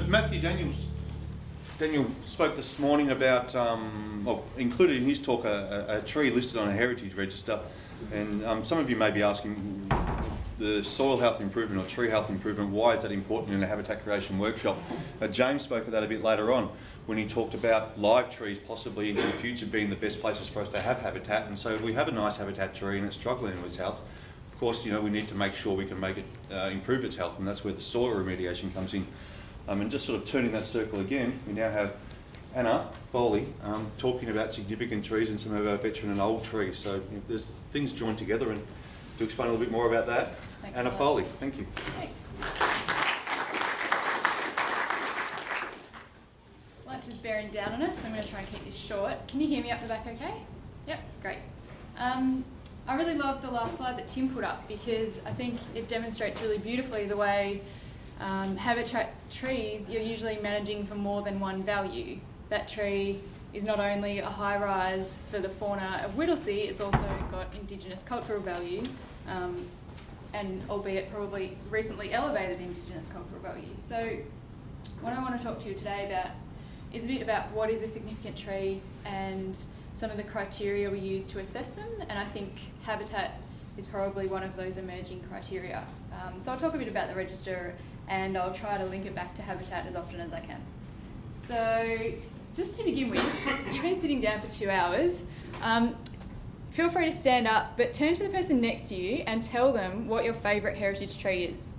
Matthew, Daniel spoke this morning about, included in his talk, a tree listed on a heritage register. And some of you may be asking, the soil health improvement or tree health improvement, why is that important in a habitat creation workshop? James spoke of that a bit later on when he talked about live trees possibly into the future being the best places for us to have habitat. And so if we have a nice habitat tree and it's struggling with its health, of course, we need to make sure we can make it improve its health, and that's where the soil remediation comes in. And just sort of turning that circle again, we now have Anna Foley talking about significant trees and some of our veteran and old trees. So there's things joined together, and to explain a little bit more about that, Thanks, Anna Foley, thank you. Thanks. Lunch is bearing down on us, so I'm going to try and keep this short. Can you hear me up the back okay? Yep, great. I really love the last slide that Tim put up because I think it demonstrates really beautifully the way habitat trees, you're usually managing for more than one value. That tree is not only a high rise for the fauna of Whittlesea, it's also got Indigenous cultural value, and albeit probably recently elevated Indigenous cultural value. So what I want to talk to you today about is a bit about what is a significant tree and some of the criteria we use to assess them, and I think habitat is probably one of those emerging criteria. So I'll talk a bit about the register and I'll try to link it back to habitat as often as I can. So just to begin with, you've been sitting down for 2 hours. Feel free to stand up, but turn to the person next to you and tell them what your favourite heritage tree is.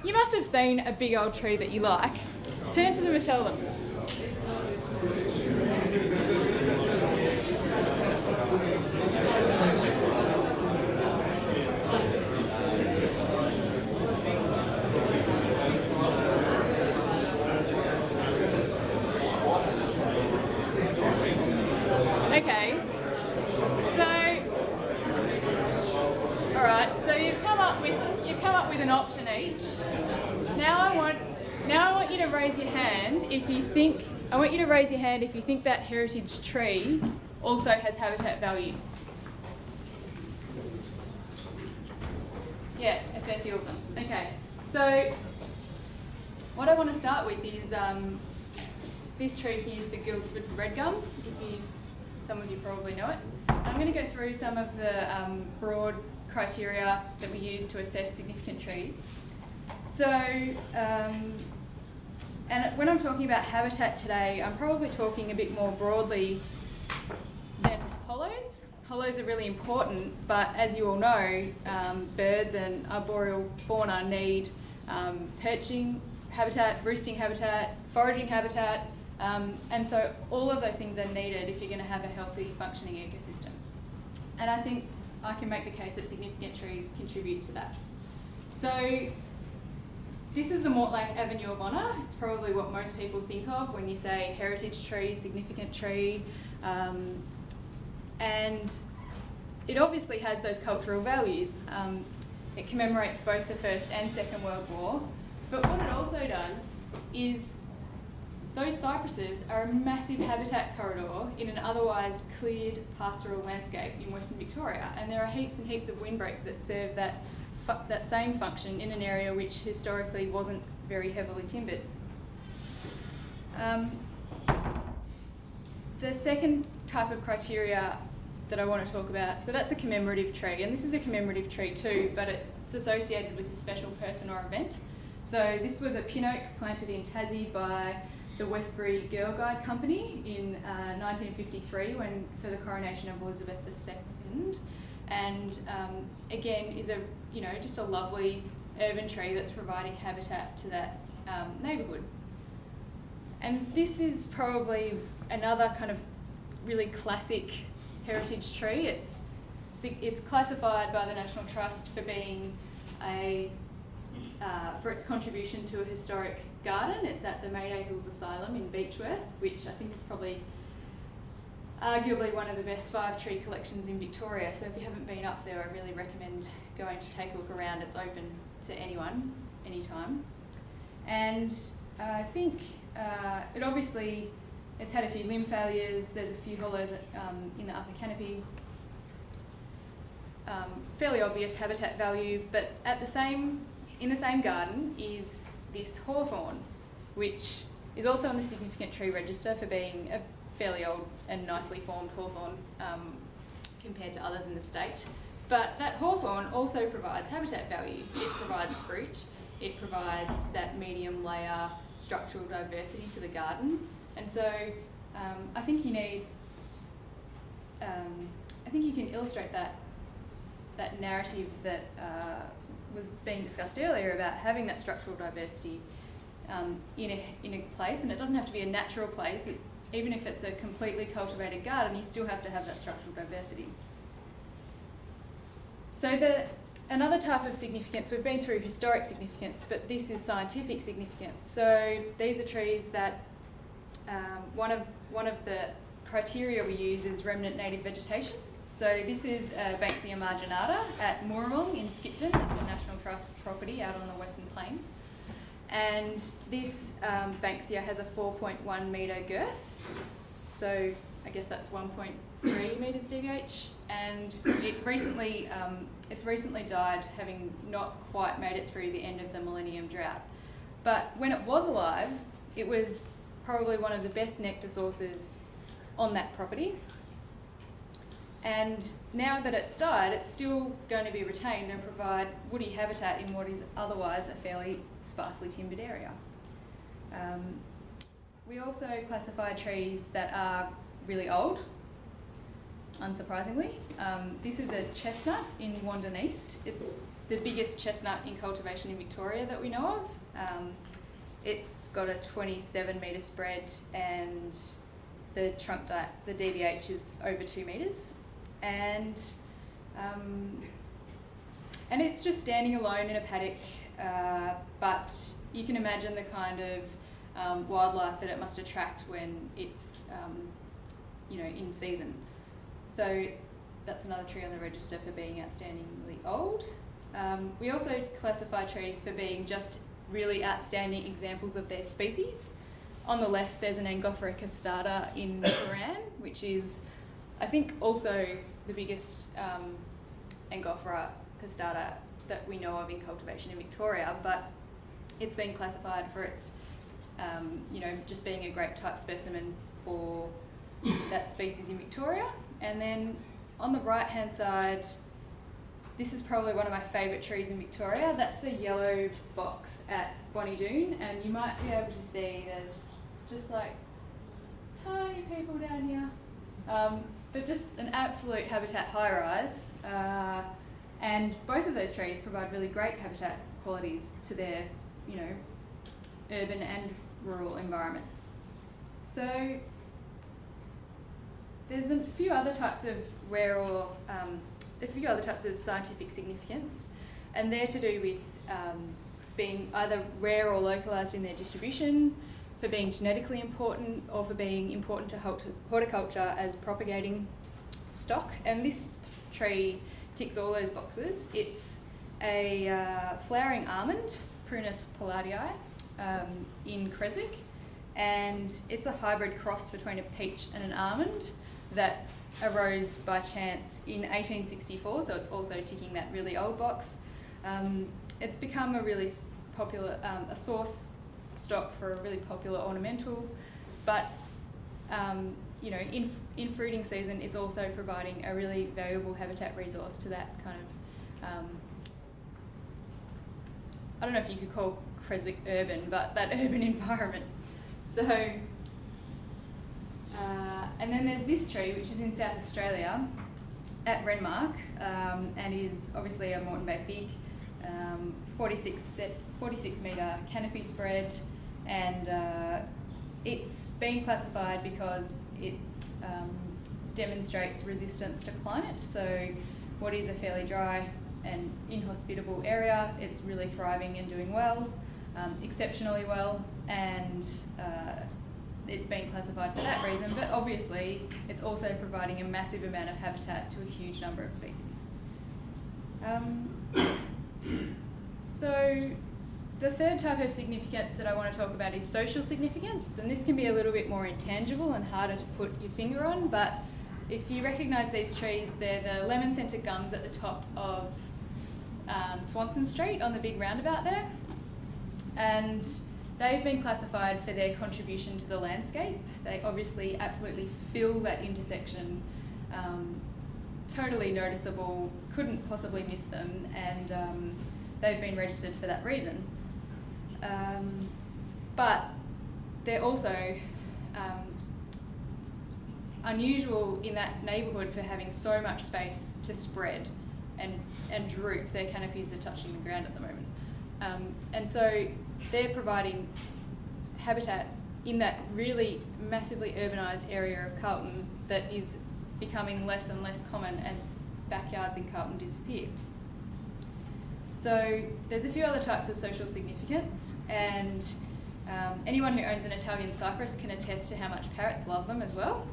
You must have seen a big old tree that you like. Turn to them and tell them. Okay, so, all right, so you've come up with an option each. Now I want you to raise your hand if you think that heritage tree also has habitat value. Yeah, a fair few of them. Okay, so what I want to start with is this tree here is the Guildford red gum. Some of you probably know it. I'm going to go through some of the broad criteria that we use to assess significant trees. So, and when I'm talking about habitat today, I'm probably talking a bit more broadly than hollows. Hollows are really important, but as you all know, birds and arboreal fauna need perching habitat, roosting habitat, foraging habitat, and so all of those things are needed if you're going to have a healthy, functioning ecosystem. And I think I can make the case that significant trees contribute to that. So this is the Mortlake Avenue of Honour. It's probably what most people think of when you say heritage tree, significant tree. And it obviously has those cultural values. It commemorates both the First and Second World War. But what it also does is those cypresses are a massive habitat corridor in an otherwise cleared pastoral landscape in Western Victoria, and there are heaps and heaps of windbreaks that serve that same function in an area which historically wasn't very heavily timbered. The second type of criteria that I want to talk about, so that's a commemorative tree, and this is a commemorative tree too, but it's associated with a special person or event. So this was a pin oak planted in Tassie by the Westbury Girl Guide Company in 1953 for the coronation of Elizabeth II, and again is just a lovely urban tree that's providing habitat to that neighbourhood. And this is probably another kind of really classic heritage tree. It's classified by the National Trust for being for its contribution to a historic garden. It's at the Mayday Hills Asylum in Beechworth, which I think is probably arguably one of the best 5 tree collections in Victoria. So if you haven't been up there, I really recommend going to take a look around. It's open to anyone, anytime. And I think it's had a few limb failures. There's a few hollows in the upper canopy. Fairly obvious habitat value, but in the same garden is this this hawthorn, which is also on the significant tree register for being a fairly old and nicely formed hawthorn compared to others in the state. But that hawthorn also provides habitat value. It provides fruit, it provides that medium layer structural diversity to the garden, and so I think you can illustrate that narrative that was being discussed earlier about having that structural diversity in a place, and it doesn't have to be a natural place. Even if it's a completely cultivated garden, you still have to have that structural diversity. So another type of significance, we've been through historic significance, but this is scientific significance. So these are trees that one of the criteria we use is remnant native vegetation. So this is Banksia marginata at Mooramong in Skipton. It's a National Trust property out on the Western Plains. And this Banksia has a 4.1 metre girth. So I guess that's 1.3 metres DBH. And it's recently died, having not quite made it through the end of the millennium drought. But when it was alive, it was probably one of the best nectar sources on that property. And now that it's died, it's still going to be retained and provide woody habitat in what is otherwise a fairly sparsely timbered area. We also classify trees that are really old, unsurprisingly. This is a chestnut in Wandon East. It's the biggest chestnut in cultivation in Victoria that we know of. It's got a 27 metre spread, and the the DBH is over 2 metres. And it's just standing alone in a paddock, but you can imagine the kind of wildlife that it must attract when it's in season. So that's another tree on the register for being outstandingly old. We also classify trees for being just really outstanding examples of their species. On the left there's an Angophora castata in Turan, which is I think also the biggest Angophora castata that we know of in cultivation in Victoria, but it's been classified for its just being a great type specimen for that species in Victoria. And then on the right hand side, this is probably one of my favourite trees in Victoria. That's a yellow box at Bonnie Doon, and you might be able to see there's just like tiny people down here, but just an absolute habitat high-rise. And both of those trees provide really great habitat qualities to their, urban and rural environments. So there's a few other types of scientific significance, and they're to do with being either rare or localised in their distribution, for being genetically important, or for being important to horticulture as propagating stock. And this tree ticks all those boxes. It's a flowering almond, Prunus palladii, in Creswick, and it's a hybrid cross between a peach and an almond that arose by chance in 1864, so it's also ticking that really old box. It's become a really popular, a source stock for a really popular ornamental, but in fruiting season it's also providing a really valuable habitat resource to that kind of, I don't know if you could call Creswick urban, but that urban environment. So, and then there's this tree which is in South Australia at Renmark, and is obviously a Moreton Bay fig, 46 metre canopy spread, and it's been classified because it demonstrates resistance to climate. So what is a fairly dry and inhospitable area, it's really thriving and doing well, exceptionally well, and it's been classified for that reason, but obviously it's also providing a massive amount of habitat to a huge number of species. So the third type of significance that I want to talk about is social significance, and this can be a little bit more intangible and harder to put your finger on, but if you recognise these trees, they're the lemon-scented gums at the top of Swanson Street on the big roundabout there. and they've been classified for their contribution to the landscape. They obviously absolutely fill that intersection, totally noticeable, couldn't possibly miss them, and they've been registered for that reason. But they're also unusual in that neighbourhood for having so much space to spread and droop. Their canopies are touching the ground at the moment. And so they're providing habitat in that really massively urbanised area of Carlton that is becoming less and less common as backyards in Carlton disappear. So there's a few other types of social significance, and anyone who owns an Italian cypress can attest to how much parrots love them as well.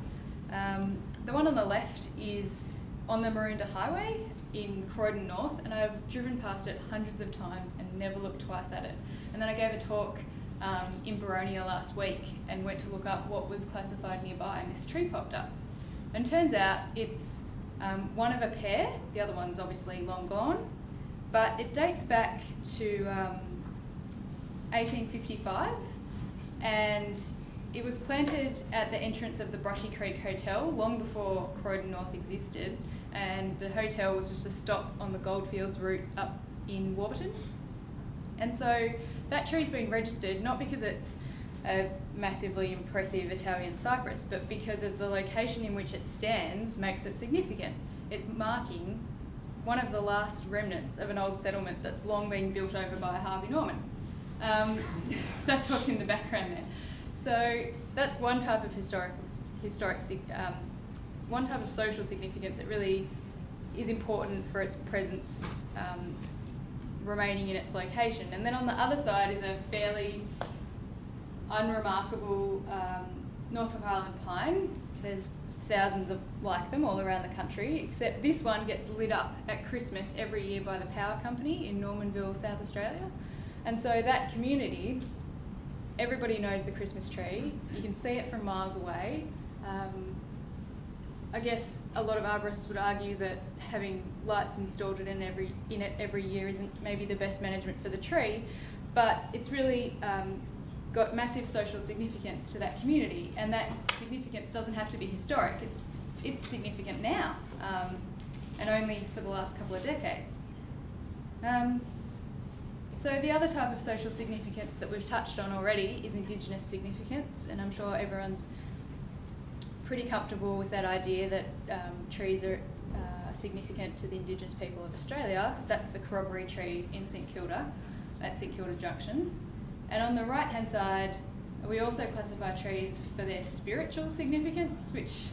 The one on the left is on the Maroondah Highway in Croydon North, and I've driven past it hundreds of times and never looked twice at it. And then I gave a talk in Baronia last week and went to look up what was classified nearby, and this tree popped up. And turns out it's one of a pair, the other one's obviously long gone, but it dates back to 1855, and it was planted at the entrance of the Brushy Creek Hotel long before Croydon North existed, and the hotel was just a stop on the Goldfields route up in Warburton. And so that tree's been registered not because it's a massively impressive Italian cypress, but because of the location in which it stands makes it significant. It's marking one of the last remnants of an old settlement that's long been built over by Harvey Norman. That's what's in the background there. So that's one type of one type of social significance. It really is important for its presence remaining in its location. And then on the other side is a fairly unremarkable Norfolk Island pine. There's thousands of like them all around the country, except this one gets lit up at Christmas every year by the power company in Normanville, South Australia. And so that community, everybody knows the Christmas tree. You can see it from miles away. I guess a lot of arborists would argue that having lights installed in it every year isn't maybe the best management for the tree, but it's really got massive social significance to that community, and that significance doesn't have to be historic. It's significant now, and only for the last couple of decades. So the other type of social significance that we've touched on already is Indigenous significance, and I'm sure everyone's pretty comfortable with that idea that trees are significant to the Indigenous people of Australia. That's the corroboree tree in St Kilda, at St Kilda Junction. And on the right-hand side, we also classify trees for their spiritual significance, which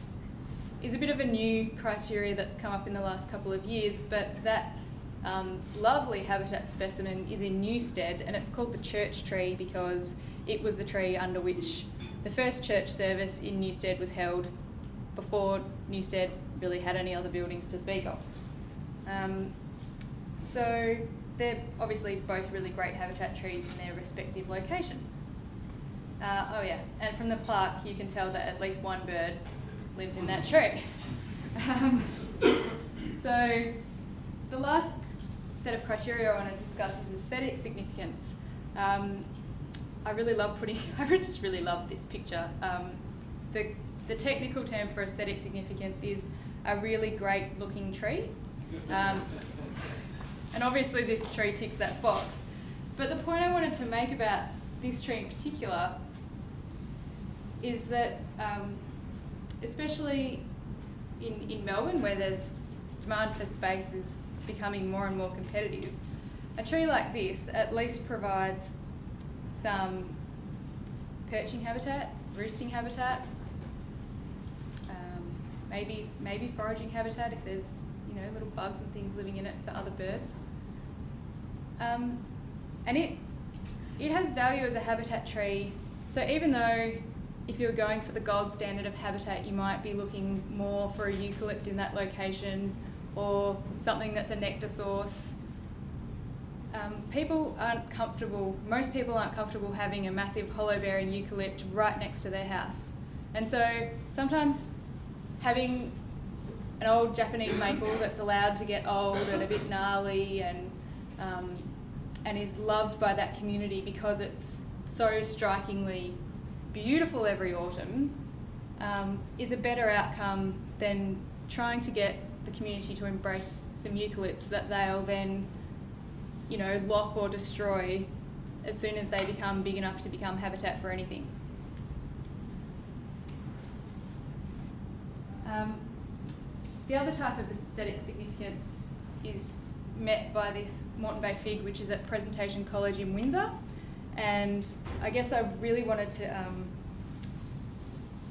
is a bit of a new criteria that's come up in the last couple of years, but that lovely habitat specimen is in Newstead, and it's called the church tree because it was the tree under which the first church service in Newstead was held before Newstead really had any other buildings to speak of. So they're obviously both really great habitat trees in their respective locations. And from the plaque you can tell that at least one bird lives in that tree. So the last set of criteria I want to discuss is aesthetic significance. I just really love this picture. The technical term for aesthetic significance is a really great looking tree. And obviously this tree ticks that box. But the point I wanted to make about this tree in particular is that, especially in Melbourne, where there's demand for space is becoming more and more competitive, a tree like this at least provides some perching habitat, roosting habitat, maybe foraging habitat if there's little bugs and things living in it for other birds. And it has value as a habitat tree. So even though if you're going for the gold standard of habitat, you might be looking more for a eucalypt in that location or something that's a nectar source, most people aren't comfortable having a massive hollow-bearing eucalypt right next to their house. And so sometimes having an old and is loved by that community because it's so strikingly beautiful every autumn, is a better outcome than trying to get the community to embrace some eucalypts that they'll then, lock or destroy as soon as they become big enough to become habitat for anything. The other type of aesthetic significance is met by this Moreton Bay fig, which is at Presentation College in Windsor. And I guess I really wanted to...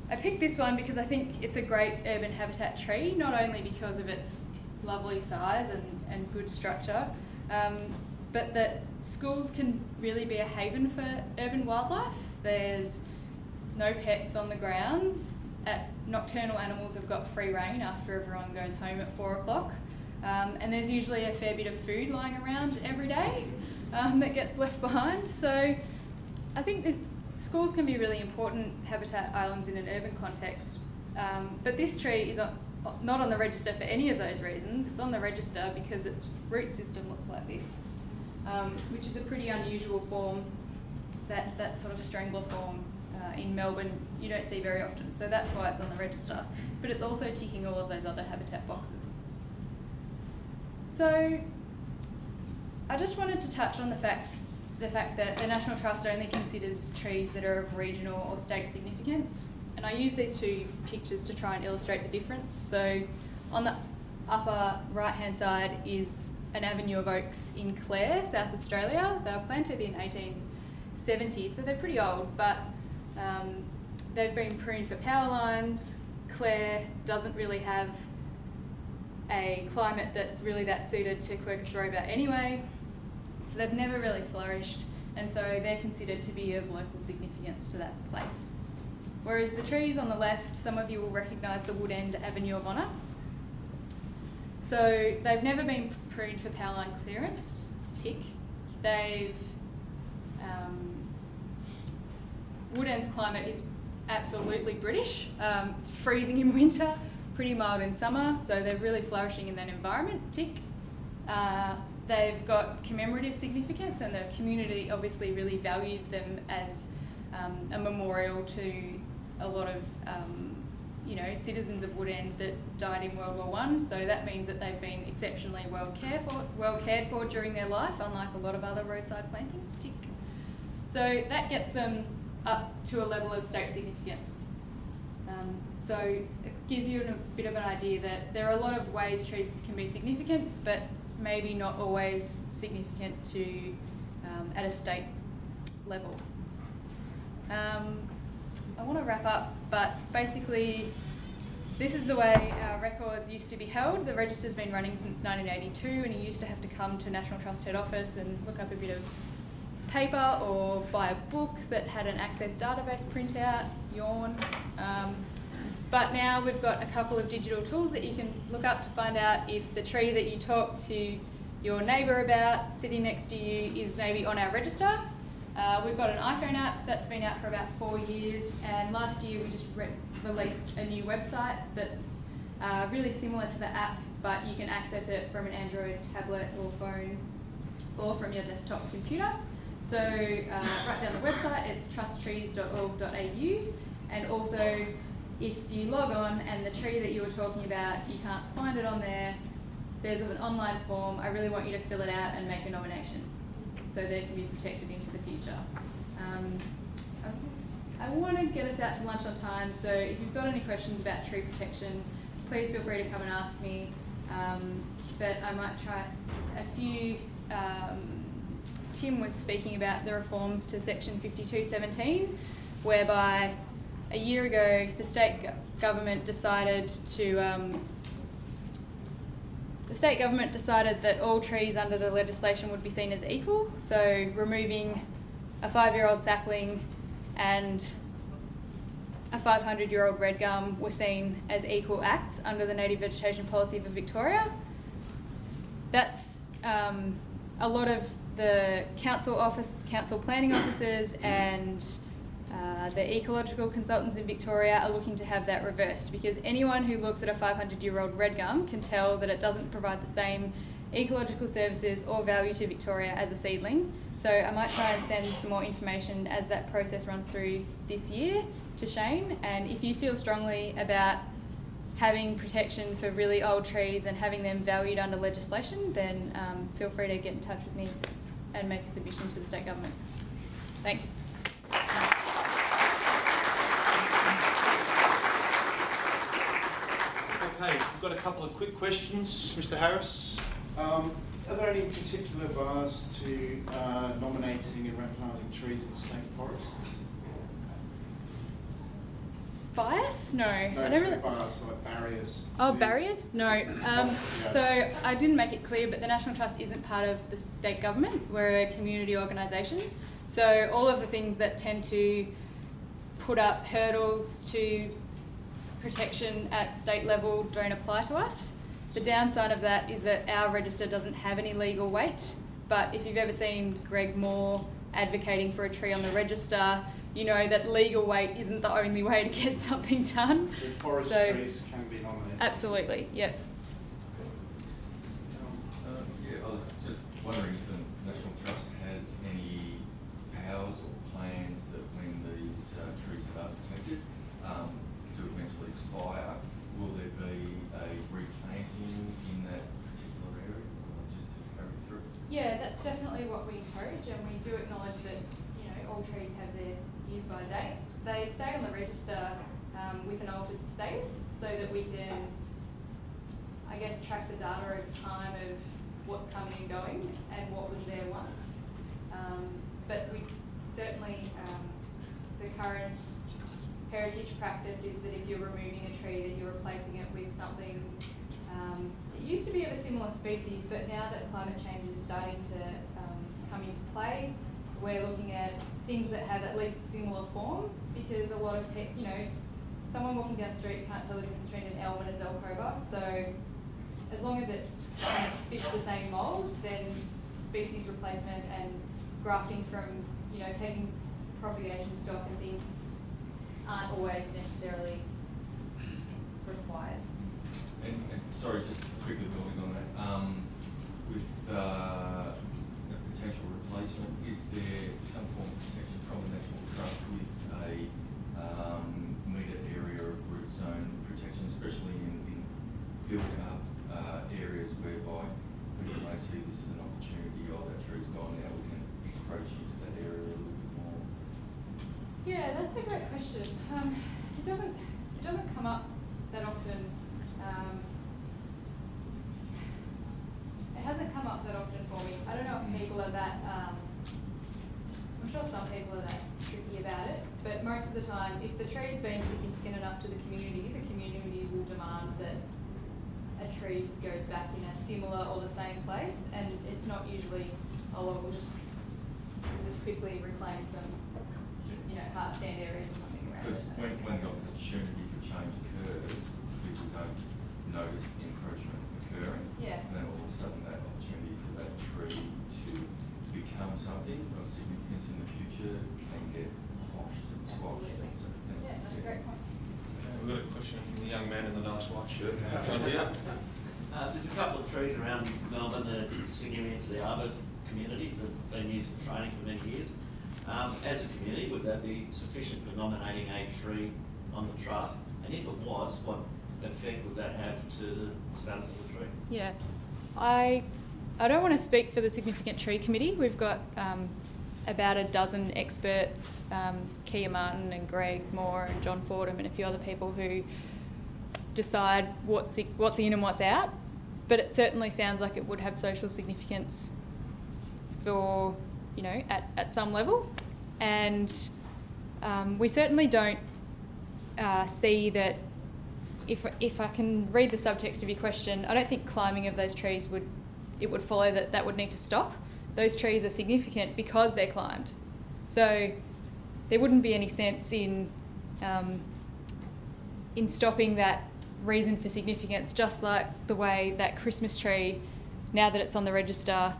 I picked this one because I think it's a great urban habitat tree, not only because of its lovely size and good structure, but that schools can really be a haven for urban wildlife. There's no pets on the grounds. Nocturnal animals have got free rein after everyone goes home at 4 o'clock. And there's usually a fair bit of food lying around every day that gets left behind. So I think schools can be really important habitat islands in an urban context. But this tree is not on the register for any of those reasons. It's on the register because its root system looks like this, which is a pretty unusual form, that sort of strangler form. In Melbourne, you don't see very often, so that's why it's on the register. But it's also ticking all of those other habitat boxes. So I just wanted to touch on the fact that the National Trust only considers trees that are of regional or state significance, and I use these two pictures to try and illustrate the difference. So on the upper right-hand side is an avenue of oaks in Clare, South Australia. They were planted in 1870, so they're pretty old, but they've been pruned for power lines. Clare doesn't really have a climate that's really that suited to Quercus robur anyway, so they've never really flourished, and so they're considered to be of local significance to that place. Whereas the trees on the left, some of you will recognise the Wood End Avenue of Honour. So they've never been pruned for power line clearance, tick. Wood End's climate is absolutely British. It's freezing in winter, pretty mild in summer, so they're really flourishing in that environment, tick. They've got commemorative significance, and the community obviously really values them as a memorial to a lot of citizens of Wood End that died in World War I. So that means that they've been exceptionally well cared for during their life, unlike a lot of other roadside plantings, tick. So that gets them up to a level of state significance. So it gives you a bit of an idea that there are a lot of ways trees can be significant, but maybe not always significant to at a state level. I want to wrap up, but basically this is the way our records used to be held. The register's been running since 1982, and you used to have to come to National Trust head office and look up a bit of paper or buy a book that had an Access database printout, yawn. But now we've got a couple of digital tools that you can look up to find out if the tree that you talk to your neighbour about sitting next to you is maybe on our register. We've got an iPhone app that's been out for about 4 years, and last year we just released a new website that's really similar to the app, but you can access it from an Android tablet or phone or from your desktop computer. So write down the website, it's trusttrees.org.au, and also if you log on and the tree that you were talking about, you can't find it on there, there's an online form. I really want you to fill it out and make a nomination so that it can be protected into the future. I want to get us out to lunch on time, so if you've got any questions about tree protection, please feel free to come and ask me. But I might try a few. Tim was speaking about the reforms to Section 5217, whereby a year ago the state government decided that all trees under the legislation would be seen as equal, so removing a 5-year-old sapling and a 500-year-old red gum were seen as equal acts under the Native Vegetation Policy for Victoria. That's a lot of the council planning officers and the ecological consultants in Victoria are looking to have that reversed, because anyone who looks at a 500-year-old red gum can tell that it doesn't provide the same ecological services or value to Victoria as a seedling. So I might try and send some more information as that process runs through this year to Shane. And if you feel strongly about having protection for really old trees and having them valued under legislation, then feel free to get in touch with me and make a submission to the state government. Thanks. Okay, we've got a couple of quick questions. Mr. Harris? Are there any particular bars to nominating and replanting trees in state forests? Bias? No. No, I don't really... bars like barriers. Oh, barriers? No. So I didn't make it clear, but the National Trust isn't part of the state government. We're a community organisation. So all of the things that tend to put up hurdles to protection at state level don't apply to us. The downside of that is that our register doesn't have any legal weight, but if you've ever seen Greg Moore advocating for a tree on the register, you know that legal weight isn't the only way to get something done. So forest trees can be nominated? Absolutely, yep. Yeah, I was just wondering if the National Trust has any powers or plans that when these trees are protected to eventually expire, will there be a replanting in that particular area, or just to carry through? Yeah, that's definitely what we encourage, and we do acknowledge that all trees have their use by date. They stay on the register with an altered status so that we can, I guess, track the data over time of what's coming and going and what was there once. But we certainly, the current heritage practice is that if you're removing a tree, that you're replacing it with something that used to be of a similar species, but now that climate change is starting to come into play, we're looking at things that have at least similar form, because a lot of someone walking down the street can't tell the difference between an elm and a Zelkova. So as long as it fits the same mould, then species replacement and grafting from, taking propagation stock and things aren't always necessarily required. And sorry, just quickly building on that, with the potential replacement, is there some form of protection from the National Trust with a metre area of root zone protection, especially in built-up areas whereby people may see this as an opportunity, that tree's gone now, we can encroach into that area a little bit more? Yeah, that's a great question. It doesn't come up that often. It hasn't come up that often for me. I don't know if people are that. I'm sure some people are that tricky about it, but most of the time, if the tree's been significant enough to the community will demand that a tree goes back in a similar or the same place, and it's not usually, we'll just quickly reclaim some, hard stand areas or something around it. Because when the opportunity for change occurs, people don't notice the encroachment occurring. Yeah. And then all of a sudden that opportunity for that tree to become something of significance in the future can get quashed and squashed. Absolutely. So, Yeah, that's a great point. We've got a question from the young man in the nice white shirt. There's a couple of trees around Melbourne that are significant to the arbor community that have been used for training for many years. As a community, would that be sufficient for nominating a tree on the trust? And if it was, what effect would that have to the status of the tree? Yeah, I don't want to speak for the Significant Tree Committee. We've got about a dozen experts, Kia Martin and Greg Moore and John Fordham and a few other people who decide what's in and what's out. But it certainly sounds like it would have social significance for, at some level. And we certainly don't see that, if I can read the subtext of your question, I don't think climbing of those trees would follow that would need to stop. Those trees are significant because they're climbed. So there wouldn't be any sense in stopping that reason for significance, just like the way that Christmas tree, now that it's on the register,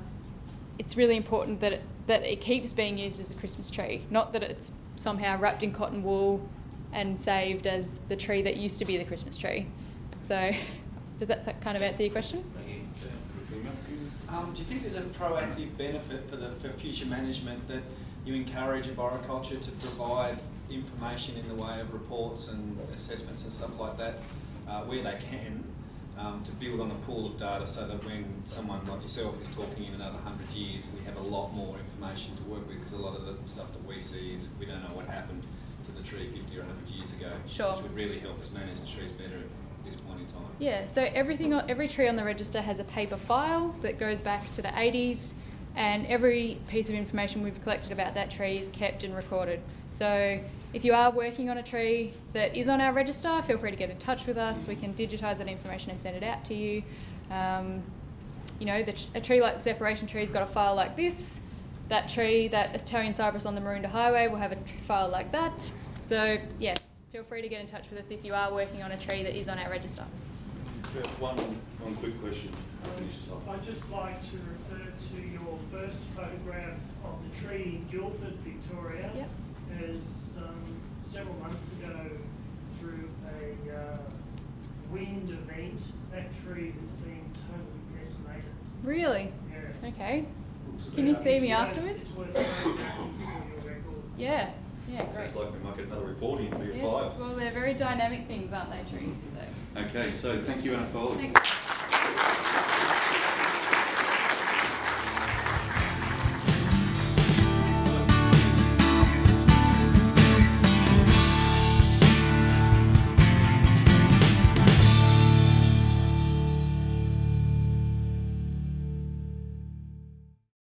it's really important that it keeps being used as a Christmas tree, not that it's somehow wrapped in cotton wool and saved as the tree that used to be the Christmas tree. So does that kind of answer your question? Thank you. Do you think there's a proactive benefit for future management that you encourage arboriculture to provide information in the way of reports and assessments and stuff like that, where they can, to build on a pool of data so that when someone like yourself is talking in another 100 years, we have a lot more information to work with, because a lot of the stuff that we see is we don't know what happened to the tree 50 or 100 years ago, Sure. which would really help us manage the trees better at this point in time. Yeah, so every tree on the register has a paper file that goes back to the 80s, and every piece of information we've collected about that tree is kept and recorded. So if you are working on a tree that is on our register, feel free to get in touch with us. We can digitise that information and send it out to you. You know, a tree like the separation tree's got a file like this. That tree, that Italian cypress on the Maroondah Highway, will have a file like that. So yeah, feel free to get in touch with us if you are working on a tree that is on our register. One quick question. I'd just like to refer to your first photograph of the tree in Guildford, Victoria. Yep. As several months ago, through a wind event, that tree has been totally decimated. Really? Yeah. Okay. Can you see me It's afterwards? It's worth noting that for your records. Yeah. Yeah, great. Sounds like we might get another reporting for your Yes, file. well, they're very dynamic things, aren't they, trees? So. Okay, so thank you, Anna, for Thanks.